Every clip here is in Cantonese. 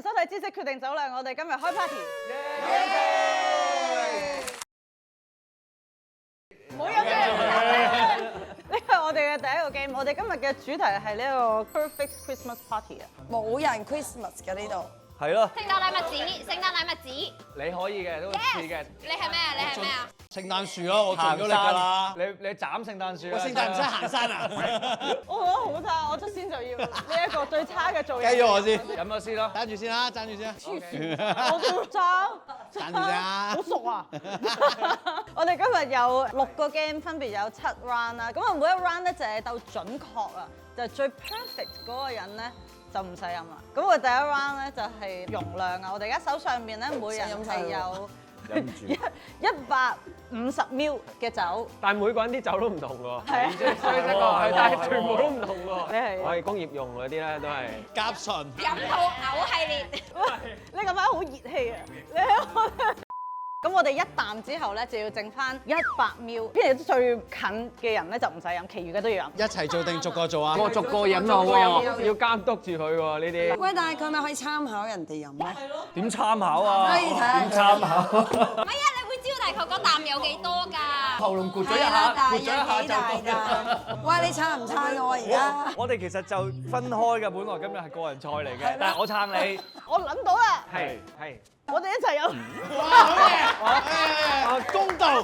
收睇知識決定酒量，我哋今日開 party。冇飲嘅，呢個我哋嘅第一個 game。我哋今日嘅主題係呢個 Perfect Christmas Party 啊。冇人 Christmas 嘅呢度。係咯，聖誕禮物紙，聖誕禮物紙。你可以嘅，都似嘅。你係咩啊？你係咩啊？聖誕樹咯，我盡咗力㗎啦。你斬聖誕樹喂，聖誕唔使行山啊！我覺得好差，我出先就要呢一個最差嘅造型。計咗我先，飲咗先咯。爭住先啦，爭住先啦。我都爭，爭住先啊！好熟啊！我哋今日有6個 game，分別有7 round 啦。咁啊，每一 round 咧就係鬥準確啊，就係最 perfect 嗰個人咧就唔使飲啦。咁我哋第一 round 咧就係容量啊。我哋而家手上面咧每人係有150ml 嘅酒。但係每個人啲酒都唔同喎，係啊即係衰得喎，但係全部都唔同喎。你係我係工業用嗰啲咧，都係甲醇。飲到嘔系列。你咁樣好熱氣啊！你喺我咁我哋一啖之後咧就要剩翻100ml，跟住最近嘅人咧就唔使飲，其餘嘅都要飲。一齊做定逐個做啊？個逐個飲咯喎，要監督住佢喎呢啲。喂，但係佢咪可以參考人哋飲咧？點參考啊？可以睇下。點參考？唔係啊，你會知道大概嗰啖有幾多㗎？喉嚨咕咗一係啦，下，但係咕咗一下有幾大就㗎？喂，你撐唔撐我而家？我哋其實就分開嘅，本來今日係個人賽嚟嘅，但係我撐你。我諗到啦，係。我哋一齊飲。哇！好嘢！公道，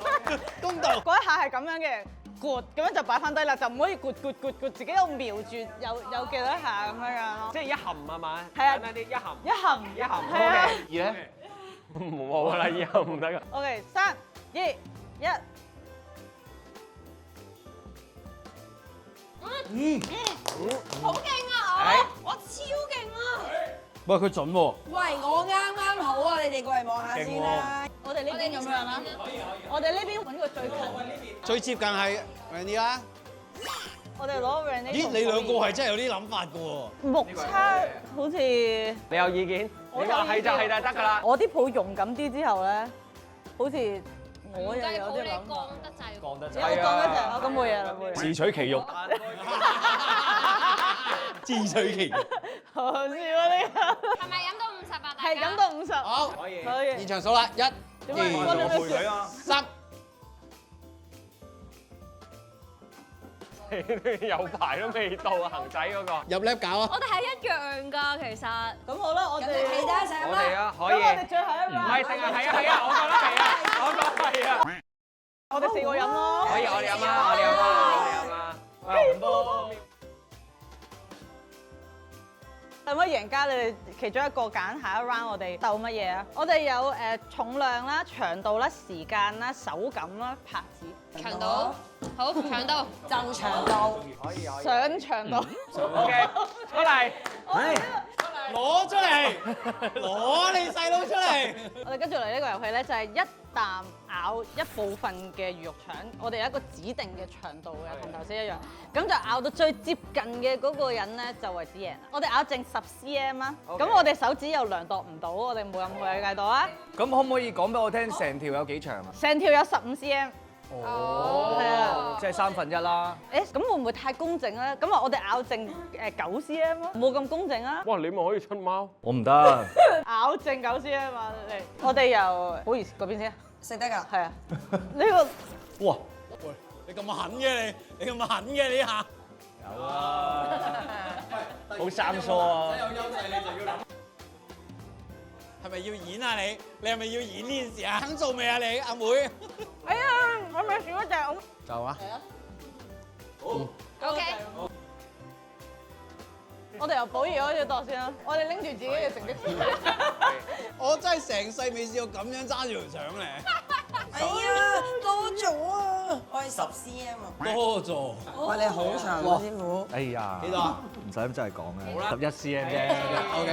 公道。嗰一下係咁樣嘅，咕咁樣就擺翻低啦，就唔可以咕自己喺度瞄住有幾多下咁樣樣咯。即係一含係嘛？係啊簡單啲一含。一含一含。係啊。而咧，冇啦，以後唔得㗎。 OK， 3、2、1。好勁啊！我超勁啊！喂，佢準喎。喂，我啱啱好啊！你哋過嚟望下先啦。我哋呢邊咁樣啦，我哋呢邊揾個最近，最接近係 Randy 啦。我哋攞 Randy。咦，你兩個係真係有啲諗法㗎喎。目測好似你有意見？你話係就係就得㗎啦。我啲抱勇敢啲之後咧，好似我又有啲你諗法。降得滯。講得我降得滯，我咁冇嘢啦，冇嘢。自取其辱。自取其辱。好笑啊呢個。係咪飲到50啊？大家係飲到50。好，可以。可以。現場數啦，1、點解我哋2、會陪啊！ 3。有排都未到啊，恒仔嗰個。入 lab 搞啊！我哋係一樣㗎，其實。咁好啦，我哋其他成我哋啊，可以。咁我哋最後一唔 round。係定係啊，我覺得係啊，我覺得係啊。我哋4個飲咯。可以，我哋飲啊，我哋飲啊，我哋飲啊。咁多。兩位贏家，你哋其中一個揀下一 round，我哋鬥乜嘢啊？我哋有重量啦、長度啦、時間啦、手感啦、拍子。長度，好長度。就長度。可以，可以。上長度。 OK，出嚟。攞出嚟，攞你細佬出嚟。我哋跟住嚟呢個遊戲咧，就係一啖咬一部分嘅魚肉腸，我哋有一個指定嘅長度嘅，同頭先一樣。咁就咬到最接近嘅嗰個人咧，就為之贏啦。我哋咬剩10 cm 啊，咁我哋手指又量度唔到，我哋冇任何嘅計度啊。咁可唔可以講俾我聽，成條有幾長啊？成條有15 cm。哦，係啊，即係1/3啦。誒，咁會唔會太公正咧？咁啊，我哋咬剩9 cm 咯，冇咁公正啊。哇！你咪可以出貓。我唔得。咬剩9 cm 啊！我哋由好意思嗰邊先。食得㗎。係啊，呢個哇！喂，你咁狠嘅你咁狠嘅呢下？有啊。好生疏啊。係咪要演啊你？你係咪要演呢件事啊？肯做未啊你，阿妹？哎呀，我咪少咗隻。就啊。OK。我哋由寶儀開始度先啦，我哋拎住自己嘅成績表。我真係成世未試過咁樣揸住條腸咧。哎呀，多咗啊！我係10 cm 啊。多咗。喂，你好長啊，師傅。哎呀。幾多啊？唔使咁真係講嘅。11 cm 啫。OK，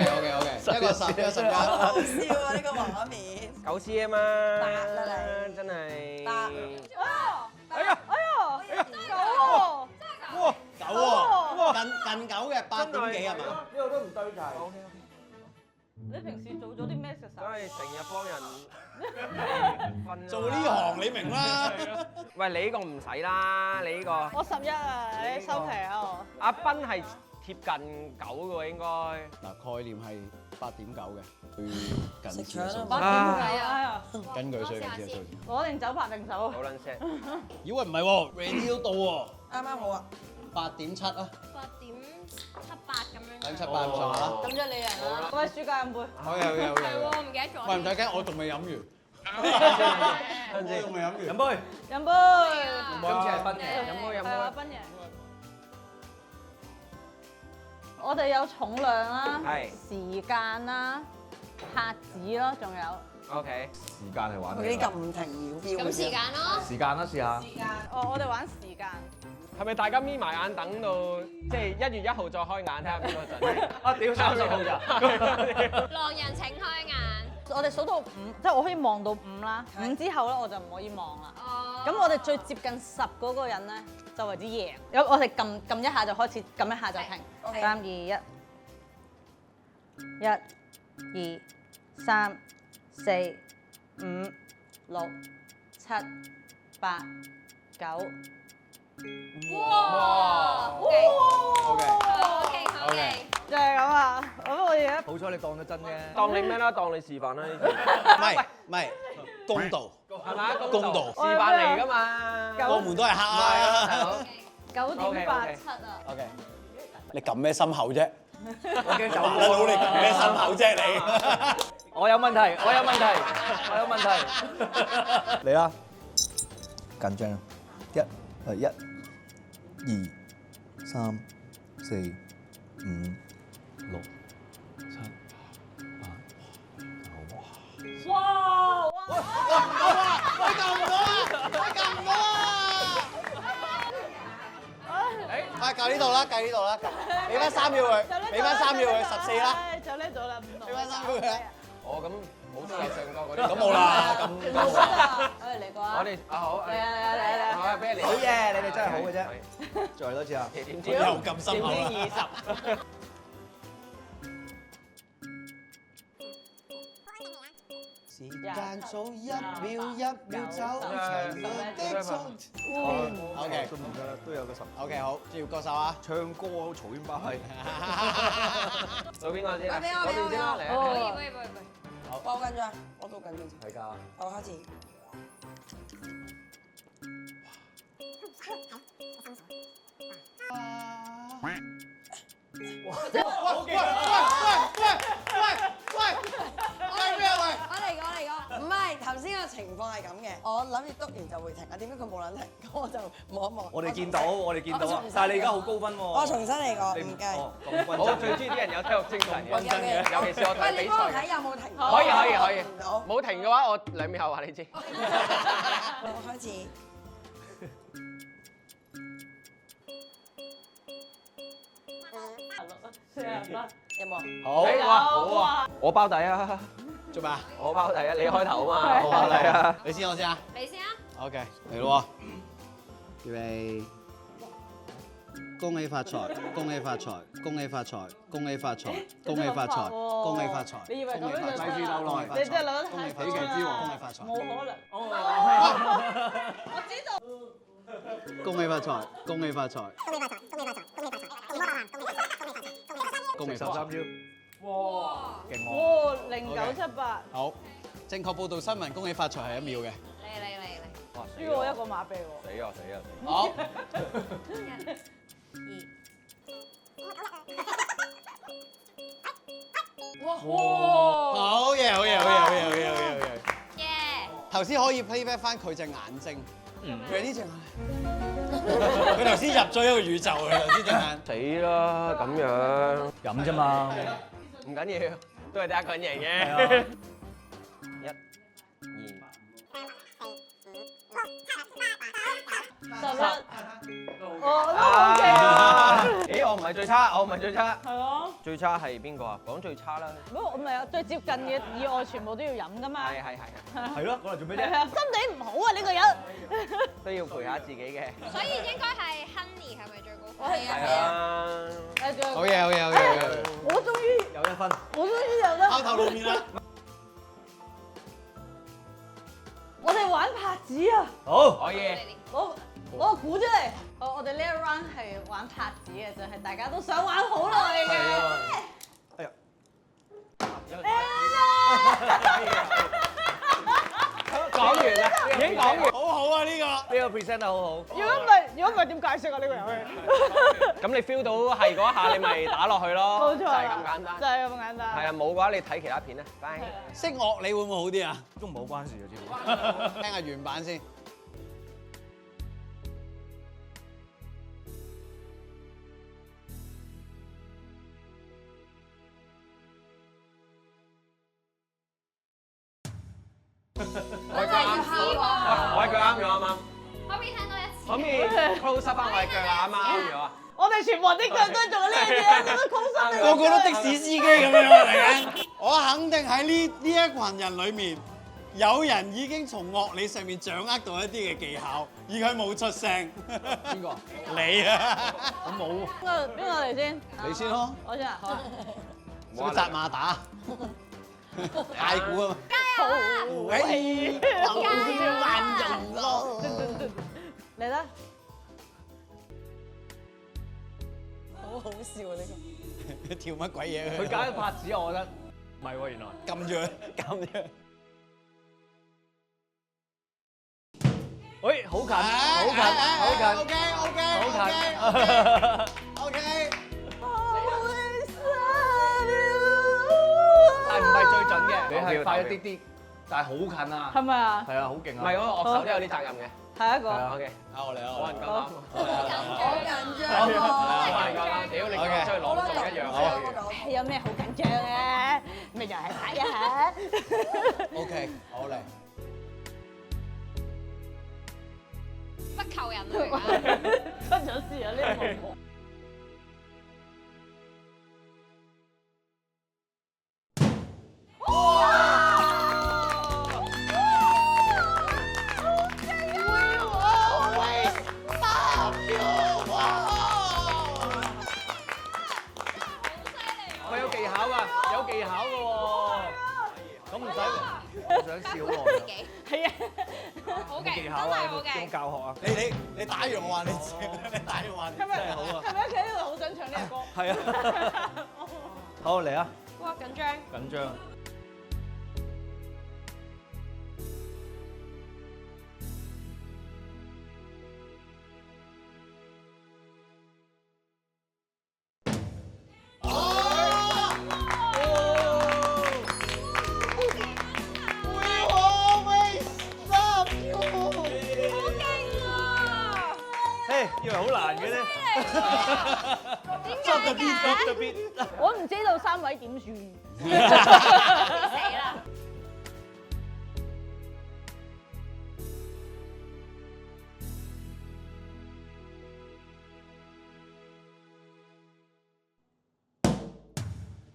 一個10，一個10好加。好笑啊！呢個畫面。 9 cm 啊！八啦你真係。八。哎呀，9喎，哇，9喎，近9嘅8點幾係嘛？呢個都唔對齊。你平時做咗啲咩食都係成日幫人瞓。做呢行你明啦。喂，你呢個唔使啦，你呢個。我11啊，你收皮啊我。阿斌係貼近9嘅喎，應該。嗱，概念係8.9嘅，最近食腸啊8.9啊！根據最近嘅數字。攞定酒拍定手。好撚 set。咦喂唔係喎，Randy 都到喎啱啱好啊！ ，8.7啊8.78咁樣。 ，8.78咁上下啦。咁就你贏啦！喂，暑假飲杯。好嘅。係喎，唔記得咗。喂唔使驚，我仲未飲完。我仲未飲完。飲杯，飲杯。今次係賓爺，飲杯飲係啊，杯。賓爺。我哋有重量啦，係時間啦，拍子咯，仲有。 OK。時間係玩佢啲咁唔停秒標咁時間咯。時間啦，試下。我哋玩時間。係咪大家眯埋眼等到即係1月1號再開眼睇下邊個陣？啊屌，30號咋？狼人請開眼。我哋數到5，即係我可以望到5啦。5之後咧，我就唔可以望啦。哦。咁我哋最接近10嗰個人咧，就為之贏。有我哋撳一下就開始，撳一下就停。係3、2、1，1、2、3、4、5、6、7、8、9。哇！OK。 OK。 OK。就係咁啊！咁我而家好彩你當咗真啫。當你咩啦？當你示範啦呢次。唔係，公道。係咪？公道示範嚟㗎嘛。我們都係黑啊。 9.87啊！ OK。你撳咩心口啫？我驚走大佬你撳咩心口啫你？我有問題，我有問題，我有問題。嚟啦，緊張。1、2、3、4、5、6、7、8、9。哇！啊，計呢度啦，計呢度啦，俾翻3秒佢，俾翻3秒佢，14啦，就叻咗啦，5俾翻3秒佢。哦咁好似上過嗰啲。咁冇啦，咁我哋嚟過啊！我哋啊好。嚟啊！好啊，俾你嚟。好嘢，你哋真係好嘅啫。再嚟多次啊！點知又咁心口啦。點知20？時間早1秒1秒走，長路的衝。OK，都唔得啦，都有個10。 OK 好，專業歌手啊，唱歌啊，嘈喧巴閉。到邊個先啊？俾我嗰邊先啦，嚟啊！可以。我好緊張，我都緊張。係㗎。我開始。唔係頭先個情況係咁嘅，我諗住篤完就會停啊，點解佢冇撚停？咁我就望一望。我哋見到啊，但係你而家好高分喎。我重新嚟過，你唔計。哦咁均我真最中意啲人有體育精神嘅，均真嘅尤其是我睇喂，比你幫我賽。睇有冇停？可以。唔到。冇停嘅話，我2秒後話你知。我開始。有冇？好，哇，好啊！我包底啊！做咩啊？我包底啊！你開頭啊嘛，我包底啊！你先我先啊。你先啊。 OK，嚟咯喎，預備，恭喜發財，恭喜發財，恭喜發財，恭喜發財，恭喜發財，恭喜發財，你以為咁樣就恭喜發財，得啦？你真係諗得太恭喜發財，恭喜發財，冇可能。我知道。恭喜發財，恭喜發財，恭喜發財， 13招。哇！勁喎。哇！0978，好，正確報導新聞，恭喜發財係1秒嘅。哇！輸我一個馬鼻喎。死啊！好， 哇！好嘢，好嘢，好嘢，好嘢，好嘢，好嘢，好嘢。耶！頭先可以 playback 翻佢隻眼睛，佢呢隻眼，佢頭先入咗一個宇宙嘅頭先隻眼。死啦！咁樣飲啫嘛。唔緊要，都係得一個人贏係啊嘅。1、2。 11，我都 OK 啊。咦，我唔係最差，我唔係最差。係咯。最差係邊個啊？講最差啦。不過我唔係啊，最接近嘅以外全部都要飲噶嘛。係。係咯，講嚟做咩啫？係啊，心地唔好啊呢個人。都要陪下自己嘅。所以應該係 Honey 係咪最高分？係係啊。好嘢，好嘢，好嘢，好嘢。我終於有1分。我終於有得。拋頭露面啦！我哋玩拍子啊！好。可以。攞個鼓出嚟。我哋呢一 round 係玩拍子嘅，就係大家都想玩好耐嘅。係啊。哎呀。講完啦，已經講完。好好啊呢個。呢個 present 得好好。如果唔係點解釋啊呢個遊戲？咁你 feel 到係嗰一下，你咪打落去咯。冇錯，就係咁簡單。就係咁簡單。係啊，冇嘅話你睇其他片啦。拜。識樂理會唔會好啲啊？都冇關事嘅，知道。聽下原版先。我係腳啱，我係腳啱咗啱啱。可唔可以聽多一次？可唔可以 close up 翻我係腳啊？啱啱啱咗啊！我哋全部人啲腳都係做緊呢樣嘢，做緊高深。個個都的士司機咁樣嚟緊。我肯定喺呢一群人裡面，有人已經從樂理上面掌握到一啲嘅技巧，而佢冇出聲。邊個？你啊！我冇。邊個嚟先？你先咯，我先啊，好啊。小扎馬打。太鼓啊嘛！萬人咯。嚟啦！好好笑啊！呢個跳乜鬼嘢？佢搞一拍子，我覺得唔係喎，原來。撳住佢，撳住佢。喂，好近，好近，好近。 OK，好近。 OK。但唔係最準嘅，你係快一啲啲，但係好近啊！係咪啊？係啊，好勁啊！唔係嗰個樂手都有啲責任嘅。下一個。 OK，啊，我嚟啊！冇人夠膽。好緊張冇人夠膽。屌你講出去朗誦一樣。有咩好緊張嘅？咪又係睇一下。 OK，好嚟。乜求人嚟㗎？出咗事啊！呢個冇。我有技巧㗎，有技巧㗎喎。咁唔使，我想笑好耐。係啊。好勁，技巧啊，有冇教學啊？你打完我話你知，你打完我話你知。係咪好啊？係咪屋企呢度好想唱呢個歌？係啊。好嚟啊！哇緊張！緊張。以為好難嘅啫。點解嘅？我唔知道3位點算。死啦！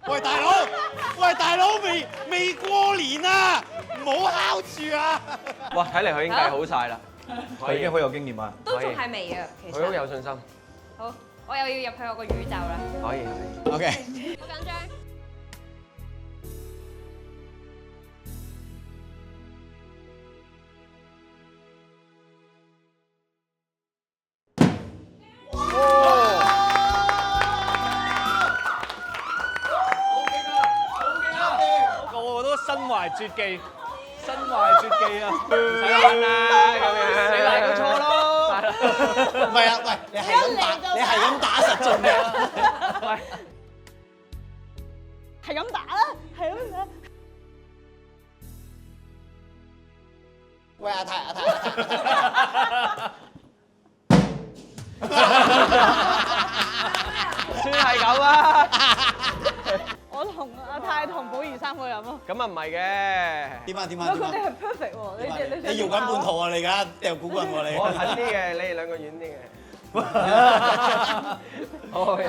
喂大佬，喂大佬，未過年啊，唔好敲住啊！哇，睇嚟佢已經計好晒啦。佢已經好有經驗啊。都仲係未啊，其佢好實。有信心。好，我又要入去我個宇宙啦。可以。 OK。好緊張。個個都身懷絕技，身懷絕技啊！唔使玩啦，咁樣。你賴佢錯咯。唔係啊，喂，你係咁打實中嘅。喂，係咁打啦，係咁打。喂阿泰，算係咁啊。我同阿泰同寶儀3個飲咯。咁啊唔係嘅。點啊？佢哋係 perfect 喎，你搖緊半途啊！你而家掉古棍喎你。我近啲嘅，你哋兩個遠啲嘅。好有。好勁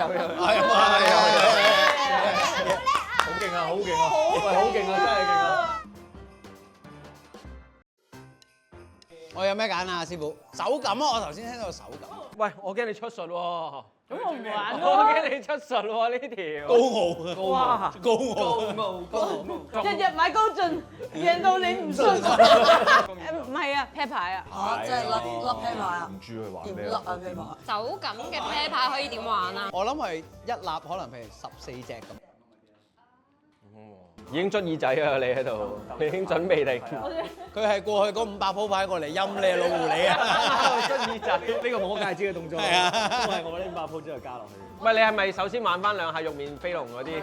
啊！好勁啊！喂，好勁啊！真係勁啊！我有咩揀啊，師傅？手感啊！我頭先聽到手感。喂，我驚你出術喎。咁我唔玩我咯。驚你出術喎呢條。高傲啊！哇！高傲。日日買高進，贏到你唔信。唔係啊，啤牌啊。哦，即係粒啤牌啊！唔知佢玩點咩粒啊啤牌？手感嘅啤牌可以點玩啊？我諗係一粒可能譬如14隻咁。已經捽耳仔啊！你喺度，你已經準備定佢係過去嗰500鋪牌過嚟陰你老狐狸啊！捽耳仔。呢個冇戒指嘅動作，係啊都係我呢500鋪之後加落去。唔係你係咪首先玩翻兩下玉面飛龍嗰啲？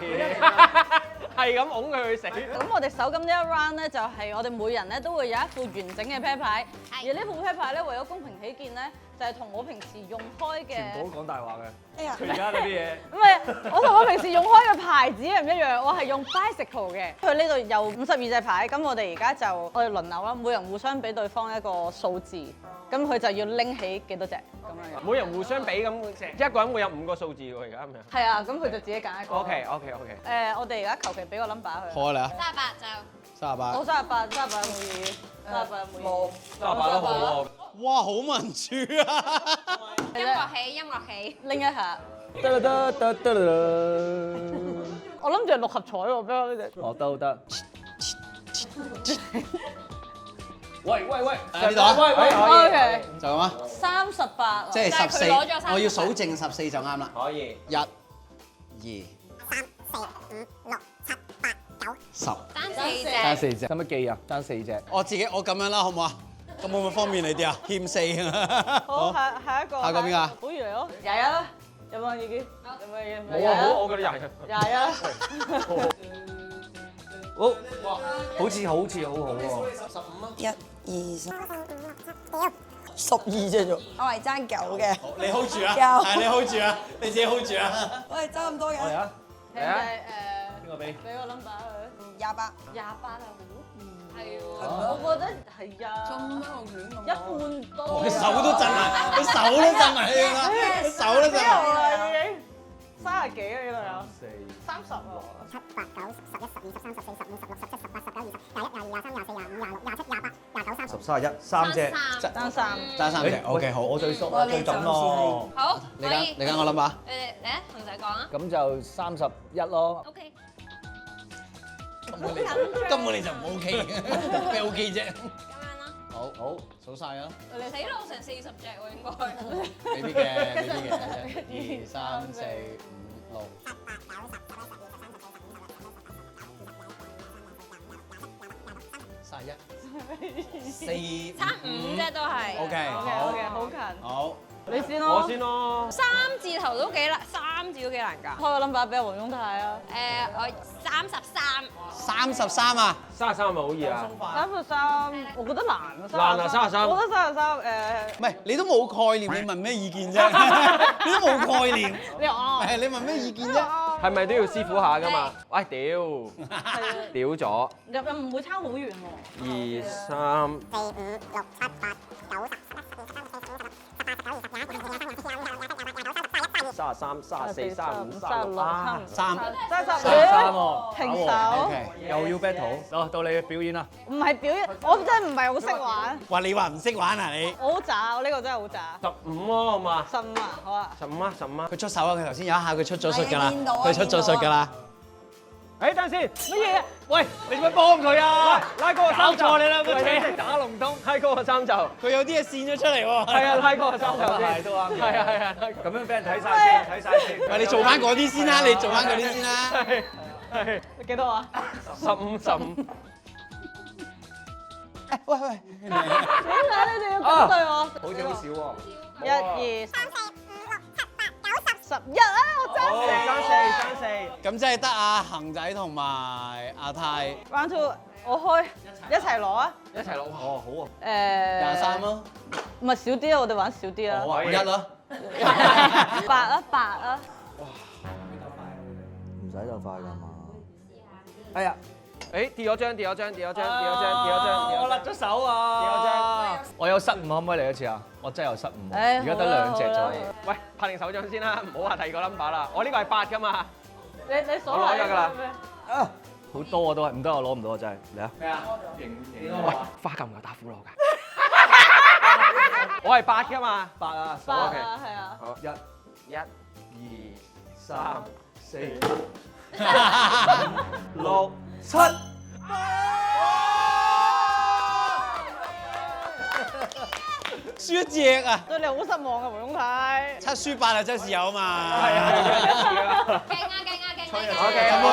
係咁擁佢去死。咁我哋手咁呢一 round 咧，就係我哋每人咧都會有一副完整嘅啤牌，而呢副啤牌咧為咗公平起見咧，就係同我平時用開嘅。全部都講大話嘅。哎呀，佢而家嗰啲嘢。唔係，我同我平時用開嘅牌子係唔一樣，我係用 bicycle 嘅。佢呢度有52隻牌，咁我哋而家就我哋輪流啦，每人互相俾對方一個數字，咁佢就要拎起幾多隻咁樣樣。每人互相比咁，一個人會有5個數字喎，而家咁樣。係啊，咁佢就自己揀一個。OK。我哋而家求其俾個 number 佢。好啊，嚟啊38就！38。好38有冇意義？38有冇意義？ 38都好喎。哇，好民主啊！音樂起。拎一下。得啦得得得啦。我諗住係6合彩喎，俾我呢隻。哦，得。喂，呢度啊OK。就咁啊！ 38。即係但係佢攞咗14， 38我要數正14就啱啦。可以。 1、2、10。爭4隻。爭4隻，使乜記啊？爭4隻。我咁樣啦，好唔好啊？咁會唔會方便你啲啊？欠4啊！好，下一個。下個邊個啊？寶如嚟咯。21啦，有冇意見？有冇意見？冇啊，好，我覺得廿人。 21啦。好，好似好好喎。 1、2、3、12隻啫，我係爭9嘅。好，你 hold 住啊！有係你 hold 住啊！你自己 hold 住啊！我係爭咁多嘅。嚟啊！係啊。邊個俾？俾個 number 佢。 28。 28啊，係喎。我覺得係啊。一半多。佢手都震啊！佢手都震埋去啦！佢手都震埋。啦已經。30幾啊？呢度有。30啊。 7、8、9、10、11、12、13、14、15、16、17、18、19、20、21、22、23、24、25、26、27、28、29、30。 31，3隻。爭3。爭3隻，OK 好。我最熟啊，最準咯。好，你揀我諗下。你哋嚟啊，同仔講啊。咁就31咯。 OK。根本你就唔 OK 嘅，咩 OK 啫？咁樣啦。好，數晒啦。死啦！我成40隻喎，應該。未必嘅，1、2、3、4、5、6。31、4、差5啫都係。 OK，好近。好。你先咯。我先咯。 3字頭都幾難，3字都幾難㗎。開個 number 俾阿黃雍睇啊。我33。 33啊33係咪好易啊？ 33，我覺得難啊。難啊33我覺得33唔係，你都冇概念，你問咩意見啫？你都冇概念。你話係你問咩意見啫？係咪都要師傅下㗎嘛？喂，屌咗。又唔會差好遠喎。 2、3。 4、5、6、7、8、9、10、11、12、13、14、15、16、17、18、19、20、21、22、23、24、25、26、27、28、29、30。 33、34、35、36 3。 33喎，停手。 OK，又要 battle，到你表演啦。唔係表演，我真係唔係好識玩。話你話唔識玩啊你？我好渣，我呢個真係好渣。 15咯，好嘛15啊，好啊。 ？15啊，15啊。佢出手啊！佢頭先有一下佢出咗術㗎啦係見到啊，佢出咗術㗎啦。誒，等陣先，乜嘢？喂，你做乜幫佢啊？拉高個衫袖，搞錯你啦，喂，你打龍東，拉高個衫袖。佢有啲嘢跣咗出嚟喎。係啊，拉高個衫袖先。係都啱嘅。係啊，咁樣俾人睇晒先，睇晒先。喂，你做翻嗰啲先啦，你做翻嗰啲先啦。係幾多啊？ 15。喂喂，點解你哋要咁對我？好似好少喎。 1、2、3、4、5、6、7、8、9、10、11啊！我爭4。咁即係得阿恒仔同埋阿泰 Round 2，我開一齊攞啊！一齊攞。哦，好啊。 23咯，唔係少啲啊，我哋玩少啲啊。我1咯。 8啊8啊！唔使就快㗎嘛。哎呀，誒，跌咗張。我甩咗手啊！我有失誤，可唔可以嚟一次啊？我真係有失誤，而家得2隻啫。喂，拍定手掌先啦，唔好話第二個 number 啦。我呢個係8㗎嘛。你數我攞咗㗎啦。好多啊都係，唔得我攞唔到啊真係。嚟啊！咩啊？喂，花夠唔夠打斧羅㗎？我係8㗎嘛。 8啊8啊，係啊。好，1、 1、 2、3、4、 5、6、 7。輸一隻啊！對你好失望啊，黃雍泰。 7輸8啊，真係有嘛。係啊，勁啊！ OK，冇。